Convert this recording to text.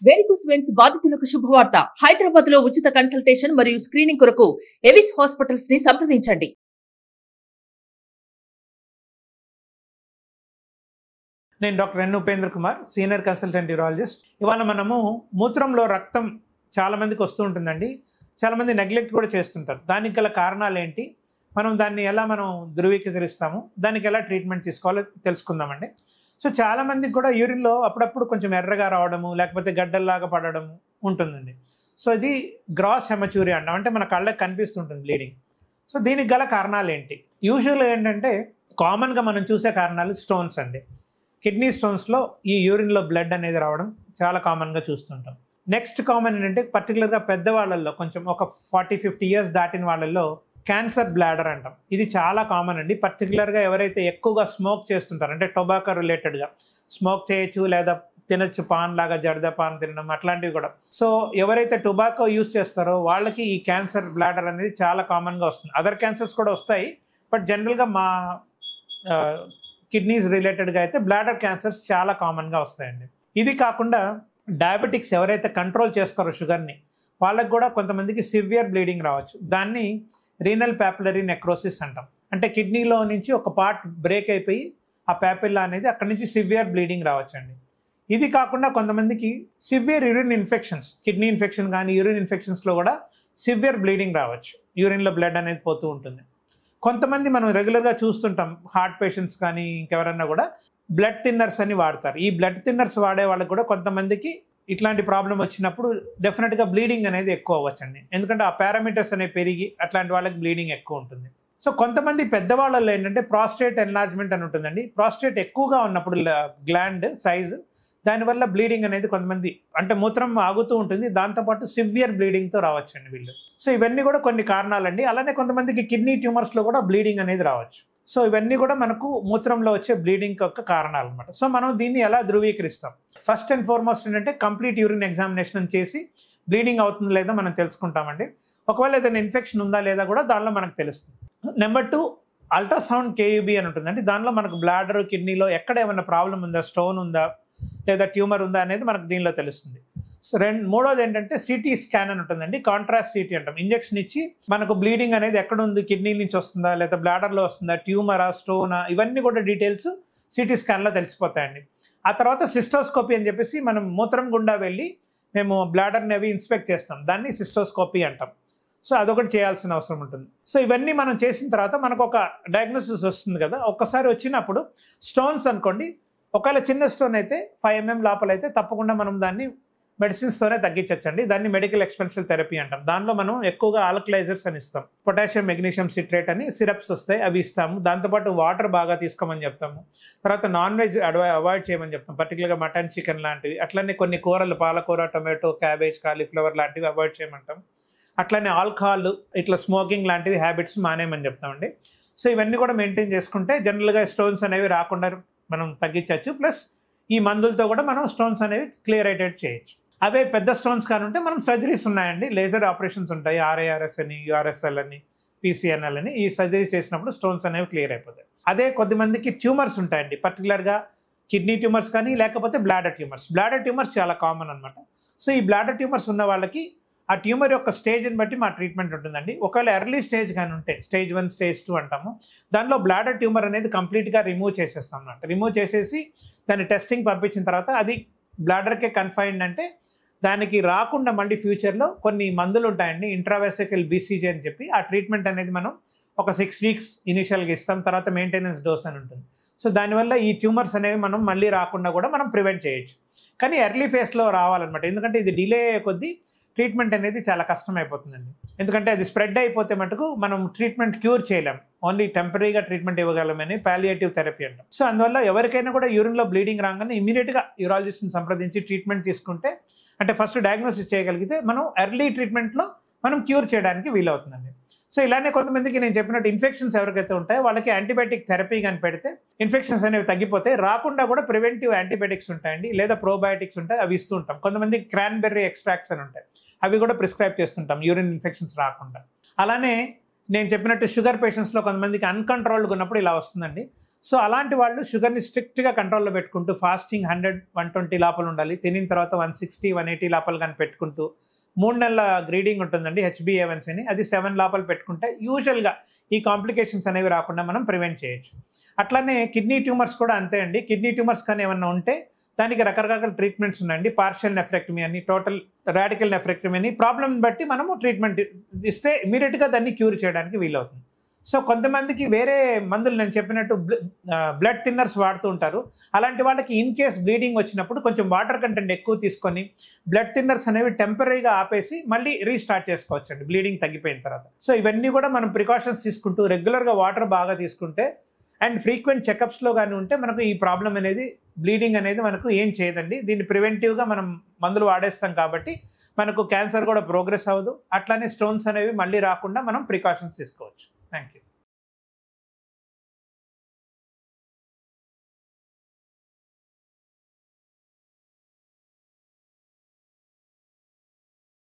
Varicose veins బాధితులకు శుభవార్త. హైదరాబాద్ లో ఉచిత కన్సల్టేషన్ మరియు స్క్రీనింగ్ కొరకు ఎవిస్ హాస్పిటల్స్ ని సంప్రదించండి. నేను doctor N Upendra Kumar, senior consultant urologist. ఇవాళ మనము మూత్రంలో రక్తం చాలా మందికి వస్తూ ఉంటుందండి. చాలామంది నెగ్లెక్ట్ కూడా చేస్తుంటారు. దానికి గల కారణాలు ఏంటి, మనం దాన్ని ఎలా ధృవీకరిస్తాము, దానికి ఎలా ట్రీట్మెంట్ తీసుకోవాలో తెలుసుకుందామండి. సో చాలామందికి కూడా యూరిన్లో అప్పుడప్పుడు కొంచెం ఎర్రగా రావడము, లేకపోతే గడ్డల్లాగా పడడము ఉంటుందండి. సో ఇది గ్రాస్ హెమచ్యూరియా అంటాం, అంటే మన కళ్ళకి కనిపిస్తుంటుంది బ్లీడింగ్. సో దీనికి గల కారణాలు ఏంటి? యూజువల్గా ఏంటంటే కామన్గా మనం చూసే కారణాలు స్టోన్స్ అండి. కిడ్నీ స్టోన్స్లో ఈ యూరిన్లో బ్లడ్ అనేది రావడం చాలా కామన్గా చూస్తుంటాం. నెక్స్ట్ కామన్ ఏంటంటే పర్టికులర్గా పెద్దవాళ్ళల్లో, కొంచెం ఒక 40-50 ఇయర్స్ దాటిన వాళ్ళల్లో క్యాన్సర్ బ్లాడర్ అంటాం. ఇది చాలా కామన్ అండి. పర్టికులర్గా ఎవరైతే ఎక్కువగా స్మోక్ చేస్తుంటారు, అంటే టొబాకో రిలేటెడ్గా స్మోక్ చేయొచ్చు, లేదా తినచ్చు, పాన్ లాగా జర్దా పాన్ తినడం అట్లాంటివి కూడా. సో ఎవరైతే టొబాకో యూజ్ చేస్తారో వాళ్ళకి ఈ క్యాన్సర్ బ్లాడర్ అనేది చాలా కామన్గా వస్తుంది. అదర్ క్యాన్సర్స్ కూడా వస్తాయి, బట్ జనరల్గా మా కిడ్నీస్ రిలేటెడ్గా అయితే బ్లాడర్ క్యాన్సర్స్ చాలా కామన్గా వస్తాయండి. ఇది కాకుండా డయాబెటిక్స్ ఎవరైతే కంట్రోల్ చేస్తారో షుగర్ని, వాళ్ళకి కూడా కొంతమందికి సివియర్ బ్లీడింగ్ రావచ్చు. దాన్ని రీనల్ ప్యాపిలరీ నెక్రోసిస్ అంటాం. అంటే కిడ్నీలో నుంచి ఒక పార్ట్ బ్రేక్ అయిపోయి ఆ ప్యాపిల్లా అనేది అక్కడి నుంచి సివియర్ బ్లీడింగ్ రావచ్చండి. ఇది కాకుండా కొంతమందికి severe urine infections, kidney infection కానీ యూరిన్ ఇన్ఫెక్షన్స్లో కూడా సివియర్ బ్లీడింగ్ రావచ్చు. యూరిన్లో బ్లడ్ అనేది పోతూ ఉంటుంది. కొంతమంది మనం రెగ్యులర్గా చూస్తుంటాం, హార్ట్ పేషెంట్స్ కానీ ఇంకెవరన్నా కూడా బ్లడ్ థిన్నర్స్ అని వాడతారు. ఈ బ్లడ్ థిన్నర్స్ వాడే వాళ్ళకి కూడా కొంతమందికి ఇట్లాంటి ప్రాబ్లం వచ్చినప్పుడు డెఫినెట్గా బ్లీడింగ్ అనేది ఎక్కువ అవ్వచ్చండి. ఎందుకంటే ఆ పారామీటర్స్ అనేవి పెరిగి అట్లాంటి వాళ్ళకి బ్లీడింగ్ ఎక్కువ ఉంటుంది. సో కొంతమంది పెద్దవాళ్ళలో ఏంటంటే ప్రాస్టేట్ ఎన్లార్జ్మెంట్ అని ఉంటుందండి. ప్రాస్టేట్ ఎక్కువగా ఉన్నప్పుడు గ్లాండ్ సైజు, దానివల్ల బ్లీడింగ్ అనేది కొంతమంది, అంటే మూత్రం ఆగుతూ ఉంటుంది, దాంతోపాటు సివియర్ బ్లీడింగ్తో రావచ్చండి వీళ్ళు. సో ఇవన్నీ కూడా కొన్ని కారణాలండి. అలానే కొంతమందికి కిడ్నీ ట్యూమర్స్లో కూడా బ్లీడింగ్ అనేది రావచ్చు. సో ఇవన్నీ కూడా మనకు మూత్రంలో వచ్చే బ్లీడింగ్ యొక్క కారణాలు అనమాట. సో మనం దీన్ని ఎలా ధృవీకరిస్తాం? ఫస్ట్ అండ్ ఫార్మోస్ట్ ఏంటంటే కంప్లీట్ యూరిన్ ఎగ్జామినేషన్ చేసి బ్లీడింగ్ అవుతుందో లేదో మనం తెలుసుకుంటామండి. ఒకవేళ ఏదైనా ఇన్ఫెక్షన్ ఉందా లేదా కూడా దానిలో మనకు తెలుస్తుంది. నెంబర్ 2, అల్ట్రాసౌండ్ కేయూబీ అని ఉంటుందండి. దానిలో మనకు బ్లాడర్, కిడ్నీలో ఎక్కడ ఏమైనా ప్రాబ్లం ఉందా, స్టోన్ ఉందా లేదా ట్యూమర్ ఉందా అనేది మనకు దీనిలో తెలుస్తుంది. సో మూడోది ఏంటంటే సిటీ స్కాన్ అని ఉంటుందండి. కాంట్రాస్ట్ సిటీ అంటాం. ఇంజెక్షన్ ఇచ్చి మనకు బ్లీడింగ్ అనేది ఎక్కడ ఉంది, కిడ్నీ నుంచి వస్తుందా లేదా బ్లాడర్లో వస్తుందా, ట్యూమరా, స్టోనా, ఇవన్నీ కూడా డీటెయిల్స్ సిటీ స్కాన్లో తెలిసిపోతాయండి. ఆ తర్వాత సిస్టోస్కోపీ అని చెప్పేసి మనం మూత్రం గుండా వెళ్ళి మేము బ్లాడర్ని అవి ఇన్స్పెక్ట్ చేస్తాం. దాన్ని సిస్టోస్కోపీ అంటాం. సో అదొకటి చేయాల్సిన అవసరం ఉంటుంది. సో ఇవన్నీ మనం చేసిన తర్వాత మనకు ఒక డయాగ్నోసిస్ వస్తుంది కదా. ఒక్కసారి వచ్చినప్పుడు స్టోన్స్ అనుకోండి, ఒకవేళ చిన్న స్టోన్ అయితే 5 mm లోపల అయితే తప్పకుండా మనం దాన్ని మెడిసిన్స్తోనే తగ్గించవచ్చండి. దాన్ని మెడికల్ ఎక్స్పెన్సివ్ థెరపీ అంటాం. దానిలో మనం ఎక్కువగా ఆల్కలైజర్స్ అని ఇస్తాం. పొటాషియం మెగ్నీషియం సిట్రేట్ అని సిరప్స్ వస్తాయి, అవి ఇస్తాము. దాంతోపాటు వాటర్ బాగా తీసుకోమని చెప్తాము. తర్వాత నాన్ వెజ్ అవాయిడ్ చేయమని చెప్తాం, పర్టికులర్గా మటన్, చికెన్ లాంటివి. అట్లనే కొన్ని కూరలు, పాలకూర, టొమాటో, క్యాబేజ్, కాలీఫ్లవర్ లాంటివి అవాయిడ్ చేయమంటాం. అట్లనే ఆల్కహాల్, ఇట్లా స్మోకింగ్ లాంటివి హ్యాబిట్స్ మానేయమని చెప్తామండి. సో ఇవన్నీ కూడా మెయింటైన్ చేసుకుంటే జనరల్గా స్టోన్స్ అనేవి రాకుండా మనం తగ్గించవచ్చు. ప్లస్ ఈ మందులతో కూడా మనం స్టోన్స్ అనేవి క్లియర్ అయ్యేటట్టు చేయొచ్చు. అవే పెద్ద స్టోన్స్ కానీ ఉంటే మనం సర్జరీస్ ఉన్నాయండి, లేజర్ ఆపరేషన్స్ ఉంటాయి. RARS అని, URSL అని, PCNL అని. ఈ సర్జరీ చేసినప్పుడు స్టోన్స్ అనేవి క్లియర్ అయిపోతాయి. అదే కొద్దిమందికి ట్యూమర్స్ ఉంటాయండి, పర్టికులర్గా కిడ్నీ ట్యూమర్స్ కానీ లేకపోతే బ్లాడర్ ట్యూమర్స్. బ్లాడర్ ట్యూమర్స్ చాలా కామన్ అనమాట. సో ఈ బ్లాడర్ ట్యూమర్స్ ఉన్న వాళ్ళకి ఆ ట్యూమర్ యొక్క స్టేజ్ని బట్టి మా ట్రీట్మెంట్ ఉంటుందండి. ఒకవేళ ఎర్లీ స్టేజ్ కానీ ఉంటే, స్టేజ్ 1, స్టేజ్ 2 అంటాము, దానిలో బ్లాడర్ ట్యూమర్ అనేది కంప్లీట్గా రిమూవ్ చేసేస్తాం అన్నమాట. రిమూవ్ చేసేసి దాన్ని టెస్టింగ్ పంపించిన తర్వాత అది బ్లాడర్కే కన్ఫైన్డ్ అంటే దానికి రాకుండా మళ్ళీ ఫ్యూచర్లో కొన్ని మందులు ఉంటాయండి, ఇంట్రావెసికల్ BCG అని చెప్పి. ఆ ట్రీట్మెంట్ అనేది మనం ఒక 6 weeks ఇనిషియల్గా ఇస్తాం. తర్వాత మెయింటెనెన్స్ డోస్ అని ఉంటుంది. సో దానివల్ల ఈ ట్యూమర్స్ అనేవి మనం మళ్ళీ రాకుండా కూడా మనం ప్రివెంట్ చేయొచ్చు. కానీ ఎర్లీ ఫేస్లో రావాలన్నమాట. ఎందుకంటే ఇది డిలే అయ్యే కొద్దీ ట్రీట్మెంట్ అనేది చాలా కష్టమైపోతుందండి. ఎందుకంటే అది స్ప్రెడ్ అయిపోతే మటుకు మనం ట్రీట్మెంట్ క్యూర్ చేయలేం, ఓన్లీ టెంపరీగా ట్రీట్మెంట్ ఇవ్వగలమని పాలియేటివ్ థెరపీ అంటాం. సో అందువల్ల ఎవరికైనా కూడా యూరిన్లో బ్లీడింగ్ రాగానే ఇమీడియట్గా యూరాలజిస్ట్ని సంప్రదించి ట్రీట్మెంట్ తీసుకుంటే, అంటే ఫస్ట్ డయాగ్నోసిస్ చేయగలిగితే మనం ఎర్లీ ట్రీట్మెంట్లో మనం క్యూర్ చేయడానికి వీలవుతుందండి. సో ఇలానే కొంతమందికి నేను చెప్పినట్టు ఇన్ఫెక్షన్స్ ఎవరికైతే ఉంటాయో వాళ్ళకి యాంటీబయాటిక్ థెరపీ కానీ పెడితే ఇన్ఫెక్షన్స్ అనేవి తగ్గిపోతాయి. రాకుండా కూడా ప్రివెంటివ్ యాంటీబయాటిక్స్ ఉంటాయండి, లేదా ప్రోబయాటిక్స్ ఉంటాయి, అవి ఇస్తూ ఉంటాం. కొంతమందికి క్రాన్బెర్రీ ఎక్స్ట్రాక్ట్స్ అని ఉంటాయి, అవి కూడా ప్రిస్క్రైబ్ చేస్తుంటాం యూరిన్ ఇన్ఫెక్షన్స్ రాకుండా. అలానే నేను చెప్పినట్టు షుగర్ పేషెంట్స్లో కొంతమందికి అన్కంట్రోల్డ్గా ఉన్నప్పుడు ఇలా వస్తుందండి. సో అలాంటి వాళ్ళు షుగర్ని స్ట్రిక్ట్గా కంట్రోల్లో పెట్టుకుంటూ ఫాస్టింగ్ 100-120 లోపల ఉండాలి, తినిన తర్వాత 160-180 లోపల కానీ పెట్టుకుంటూ 3 నెలల గ్రీడింగ్ ఉంటుందండి HbA1c అని, అది 7 లోపల పెట్టుకుంటే యూజువల్గా ఈ కాంప్లికేషన్స్ అనేవి రాకుండా మనం ప్రివెంట్ చేయొచ్చు. అట్లానే కిడ్నీ ట్యూమర్స్ కూడా అంతే అండి. కిడ్నీ ట్యూమర్స్ కానీ ఏమన్నా ఉంటే దానికి రకరకాల ట్రీట్మెంట్స్ ఉన్నాయండి. పార్షియల్ నెఫ్రెక్టమీ అని, టోటల్ రాడికల్ నెఫ్రెక్టమీ అని, ప్రాబ్లమ్ బట్టి మనము ట్రీట్మెంట్ ఇస్తే ఇమీడియట్గా దాన్ని క్యూర్ చేయడానికి వీలవుతుంది. సో కొంతమందికి వేరే మందులు నేను చెప్పినట్టు బ్లడ్ థిన్నర్స్ వాడుతూ ఉంటారు. అలాంటి వాళ్ళకి ఇన్ కేస్ బ్లీడింగ్ వచ్చినప్పుడు కొంచెం వాటర్ కంటెంట్ ఎక్కువ తీసుకొని బ్లడ్ థిన్నర్స్ అనేవి టెంపరీగా ఆపేసి మళ్ళీ రీస్టార్ట్ చేసుకోవచ్చు అండి బ్లీడింగ్ తగ్గిపోయిన తర్వాత. సో ఇవన్నీ కూడా మనం ప్రికాషన్స్ తీసుకుంటూ రెగ్యులర్గా వాటర్ బాగా తీసుకుంటే అండ్ ఫ్రీక్వెంట్ చెకప్స్లో కానీ ఉంటే మనకు ఈ ప్రాబ్లం అనేది, బ్లీడింగ్ అనేది మనకు ఏం చేయదండి. దీన్ని ప్రివెంటివ్గా మనం మందులు వాడేస్తాం కాబట్టి మనకు క్యాన్సర్ కూడా ప్రోగ్రెస్ అవ్వదు. అట్లానే స్టోన్స్ అనేవి మళ్ళీ రాకుండా మనం ప్రికాషన్స్ తీసుకోవచ్చు. Thank you.